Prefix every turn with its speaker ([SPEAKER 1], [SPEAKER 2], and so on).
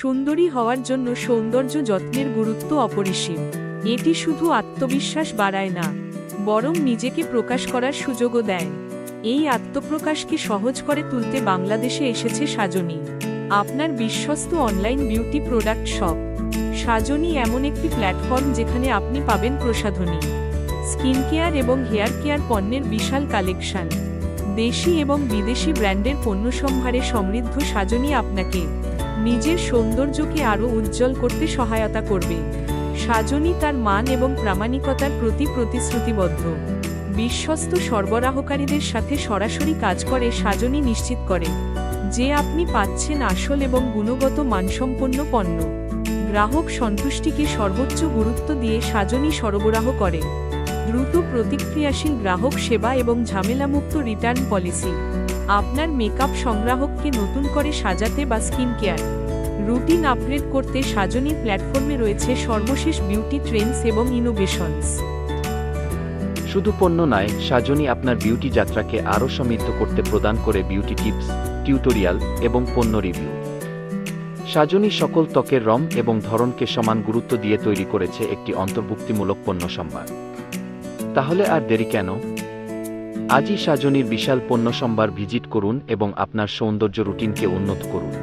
[SPEAKER 1] সুন্দরী হওয়ার জন্য সৌন্দর্য যত্নের গুরুত্ব অপরিসীম। এটি শুধু আত্মবিশ্বাস বাড়ায় না, বরং নিজেকে প্রকাশ করার সুযোগও দেয়। এই আত্মপ্রকাশকে সহজ করে তুলতে বাংলাদেশে এসেছে সাজনি, আপনার বিশ্বস্ত অনলাইন বিউটি প্রোডাক্ট শপ। সাজনি এমন একটি প্ল্যাটফর্ম যেখানে আপনি পাবেন প্রসাধনী, স্কিন কেয়ার এবং হেয়ার কেয়ার পণ্যের বিশাল কালেকশন। দেশি এবং বিদেশি ব্র্যান্ডের পণ্যসম্ভারে সমৃদ্ধ সাজনি আপনাকে নিজের সৌন্দর্যকে আরও উজ্জ্বল করতে সহায়তা করবে। সাজনি তার মান এবং প্রামাণিকতার প্রতি প্রতিশ্রুতিবদ্ধ। বিশ্বস্ত সরবরাহকারীদের সাথে সরাসরি কাজ করে সাজনি নিশ্চিত করে যে আপনি পাচ্ছেন আসল এবং গুণগত মানসম্পন্ন পণ্য। গ্রাহক সন্তুষ্টিকে সর্বোচ্চ গুরুত্ব দিয়ে সাজনি সরবরাহ করে দ্রুত প্রতিক্রিয়াশীল গ্রাহক সেবা এবং ঝামেলামুক্ত রিটার্ন পলিসি। আপনার মেকআপ সংগ্রাহককে নতুন করে সাজাতে বা স্কিন কেয়ার রুটিন আপগ্রেড করতে সাজনি প্ল্যাটফর্মে রয়েছে সর্বশেষ বিউটি ট্রেন্ডস এবং ইনোভেশনস।
[SPEAKER 2] শুধু পণ্য নয়, সাজনি আপনার বিউটি যাত্রাকে আরও সমৃদ্ধ করতে প্রদান করে বিউটি টিপস, টিউটোরিয়াল এবং পণ্য রিভিউ। সাজনি সকল ত্বকের রং এবং ধরনকে সমান গুরুত্ব দিয়ে তৈরি করেছে একটি অন্তর্ভুক্তিমূলক পণ্য সম্ভার। তাহলে আর দেরি কেন? আজই সাজনির বিশাল পণ্য সম্ভার ভিজিট করুন এবং আপনার সৌন্দর্য রুটিনকে উন্নত করুন।